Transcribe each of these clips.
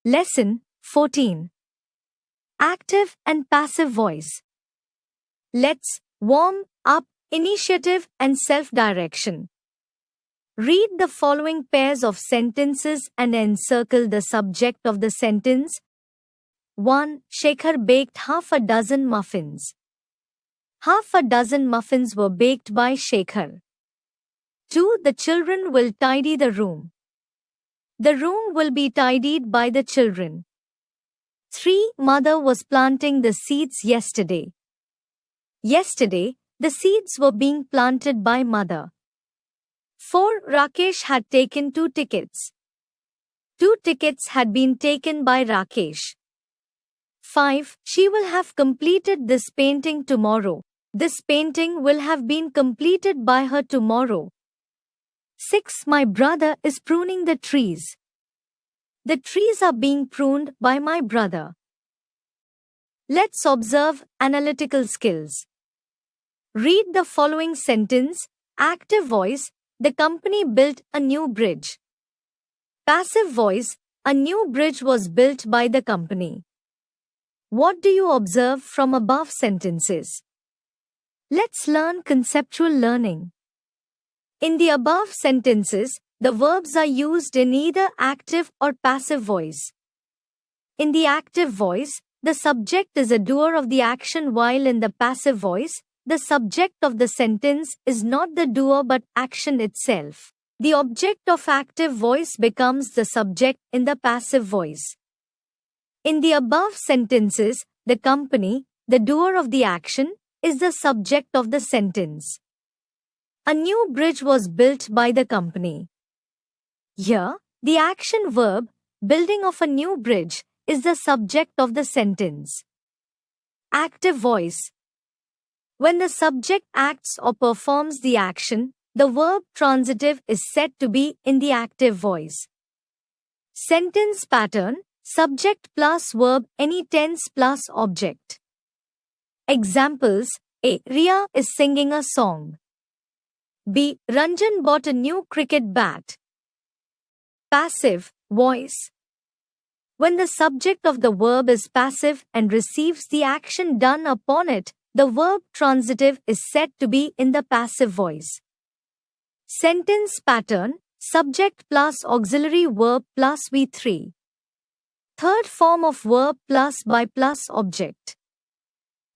Lesson 14. Active and passive voice. Let's warm up initiative and self-direction. Read the following pairs of sentences and encircle the subject of the sentence. 1. Shekhar baked half a dozen muffins. Half a dozen muffins were baked by Shekhar. 2. The children will tidy the room. The room will be tidied by the children. 3. Mother was planting the seeds yesterday. Yesterday, the seeds were being planted by mother. 4. Rakesh had taken 2 tickets. 2 tickets had been taken by Rakesh. 5. She will have completed this painting tomorrow. This painting will have been completed by her tomorrow. 6. My brother is pruning the trees. The trees are being pruned by my brother. Let's observe analytical skills. Read the following sentence. Active voice. The company built a new bridge. Passive voice. A new bridge was built by the company. What do you observe from above sentences? Let's learn conceptual learning. In the above sentences, the verbs are used in either active or passive voice. In the active voice, the subject is a doer of the action, while in the passive voice, the subject of the sentence is not the doer but action itself. The object of active voice becomes the subject in the passive voice. In the above sentences, the company, the doer of the action, is the subject of the sentence. A new bridge was built by the company. Here, the action verb, building of a new bridge, is the subject of the sentence. Active voice. When the subject acts or performs the action, the verb transitive is said to be in the active voice. Sentence pattern, subject plus verb, any tense plus object. Examples. A. Riya is singing a song. B. Ranjan bought a new cricket bat. Passive voice. When the subject of the verb is passive and receives the action done upon it, the verb transitive is said to be in the passive voice. Sentence pattern, subject plus auxiliary verb plus V3. Third form of verb plus by plus object.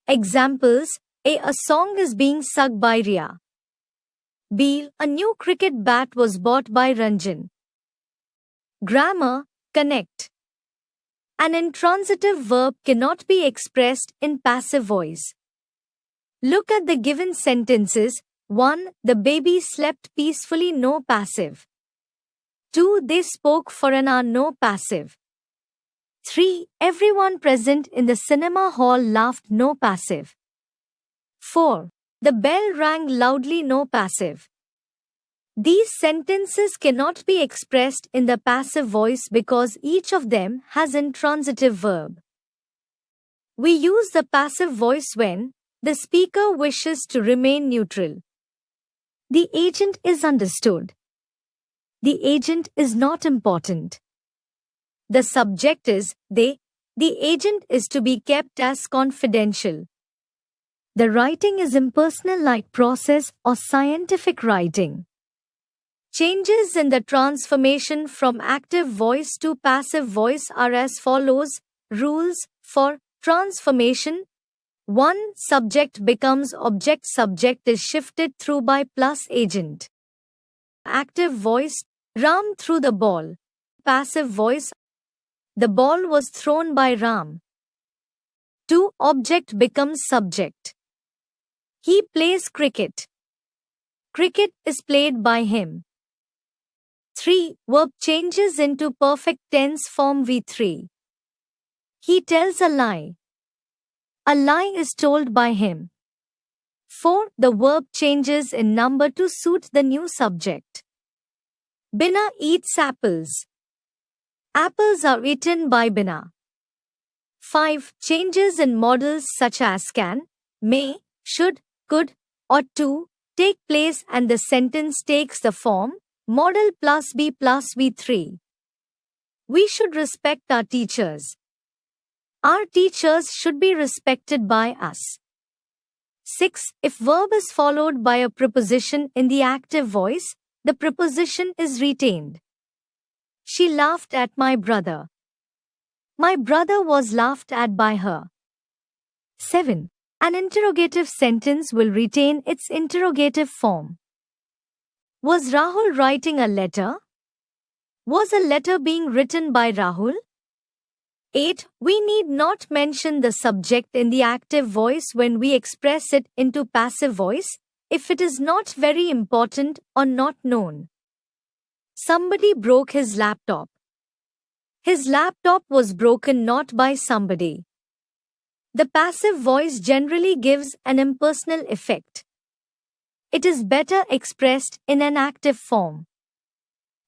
Examples. A song is being sung by Riya. B. A new cricket bat was bought by Ranjan. Grammar, connect. An intransitive verb cannot be expressed in passive voice. Look at the given sentences. 1. The baby slept peacefully, no passive. 2. They spoke for an hour, no passive. 3. Everyone present in the cinema hall laughed, no passive. 4. The bell rang loudly, no passive. These sentences cannot be expressed in the passive voice because each of them has intransitive verb. We use the passive voice when the speaker wishes to remain neutral. The agent is understood. The agent is not important. The subject is they. The agent is to be kept as confidential. The writing is impersonal like process or scientific writing. Changes in the transformation from active voice to passive voice are as follows. Rules for transformation. 1. Subject becomes object. Subject is shifted through by plus agent. Active voice. Ram threw the ball. Passive voice. The ball was thrown by Ram. 2. Object becomes subject. He plays cricket. Cricket is played by him. 3. Verb changes into perfect tense form V3. He tells a lie. A lie is told by him. 4. The verb changes in number to suit the new subject. Bina eats apples. Apples are eaten by Bina. 5. Changes in modals such as can, may, should, could, ought to take place and the sentence takes the form modal plus B plus V3. We should respect our teachers. Our teachers should be respected by us. 6. If verb is followed by a preposition in the active voice, the preposition is retained. She laughed at my brother. My brother was laughed at by her. 7. An interrogative sentence will retain its interrogative form. Was Rahul writing a letter? Was a letter being written by Rahul? 8. We need not mention the subject in the active voice when we express it into passive voice, if it is not very important or not known. Somebody broke his laptop. His laptop was broken not by somebody. The passive voice generally gives an impersonal effect. It is better expressed in an active form.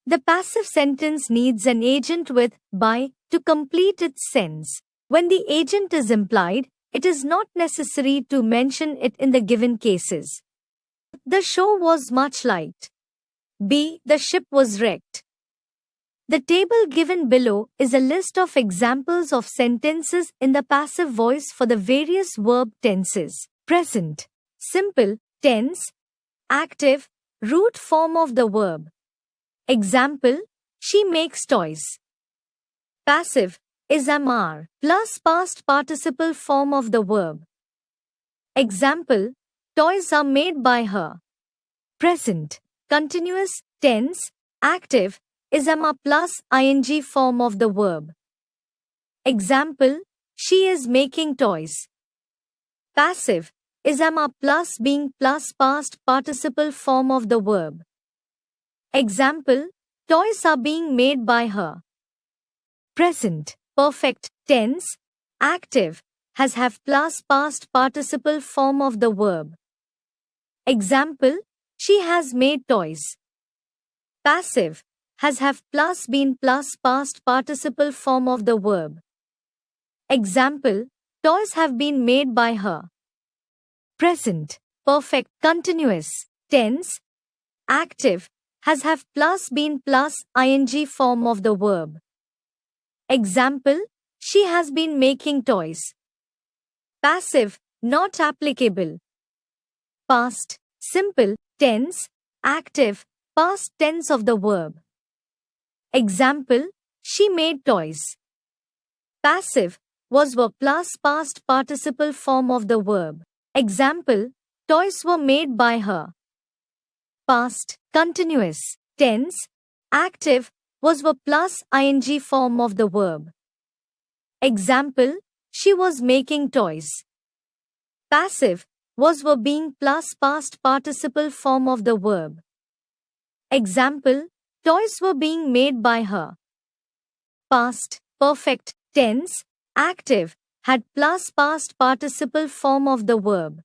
The passive sentence needs an agent with by to complete its sense. When the agent is implied, it is not necessary to mention it in the given cases. The show was much liked. B. The ship was wrecked. The table given below is a list of examples of sentences in the passive voice for the various verb tenses: present, simple, tense, active, root form of the verb. Example: she makes toys. Passive is amar plus past participle form of the verb. Example: toys are made by her. Present, continuous, tense, active is ama plus ing form of the verb. Example: she is making toys. Passive is ama plus being plus past participle form of the verb. Example: toys are being made by her. Present, perfect, tense, active has have plus past participle form of the verb. Example: she has made toys. Passive has have plus been plus past participle form of the verb. Example: toys have been made by her. Present, perfect, continuous, tense, active has have plus been plus ing form of the verb. Example: she has been making toys. Passive, not applicable. Past, simple, tense, active, past tense of the verb. Example: she made toys. Passive was were plus past participle form of the verb. Example: toys were made by her. Past, continuous, tense, active was were plus ing form of the verb. Example: she was making toys. Passive was were being plus past participle form of the verb. Example: toys were being made by her. Past, perfect, tense, active had plus past participle form of the verb.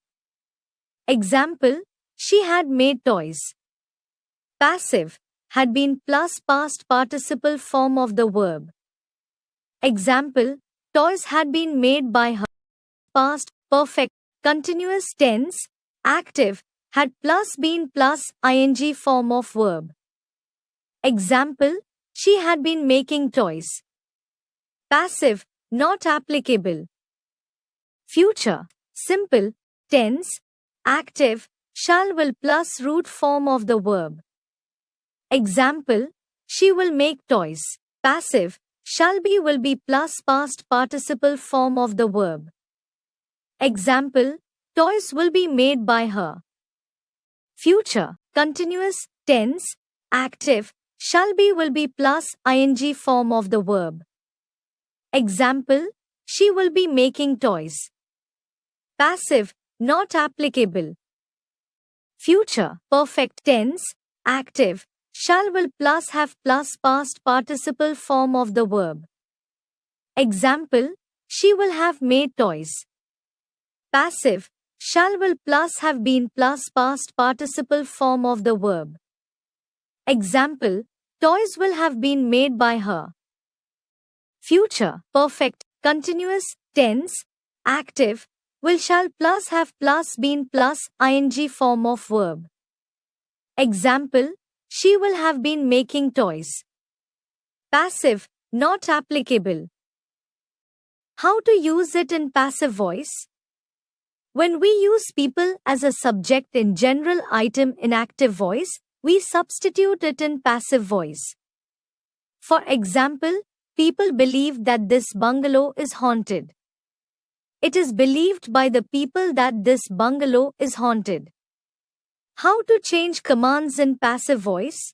Example: she had made toys. Passive had been plus past participle form of the verb. Example: toys had been made by her. Past, perfect, continuous tense, active had plus been plus ing form of verb. Example: she had been making toys. Passive, not applicable. Future, simple, tense, active, shall will plus root form of the verb. Example: she will make toys. Passive, shall be will be plus past participle form of the verb. Example: toys will be made by her. Future, continuous, tense, active, shall be will be plus ing form of the verb. Example: she will be making toys. Passive, not applicable. Future, perfect tense, active, shall will plus have plus past participle form of the verb. Example: she will have made toys. Passive, shall will plus have been plus past participle form of the verb. Example: toys will have been made by her. Future, perfect, continuous, tense, active, will shall plus have plus been plus ing form of verb. Example: she will have been making toys. Passive, not applicable. How to use it in passive voice? When we use people as a subject in general item in active voice, we substitute it in passive voice. For example, people believe that this bungalow is haunted. It is believed by the people that this bungalow is haunted. How to change commands in passive voice?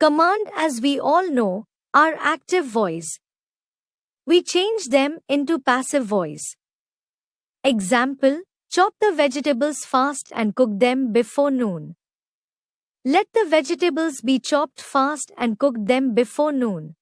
Command, as we all know, are active voice. We change them into passive voice. Example, chop the vegetables fast and cook them before noon. Let the vegetables be chopped fast and cook them before noon.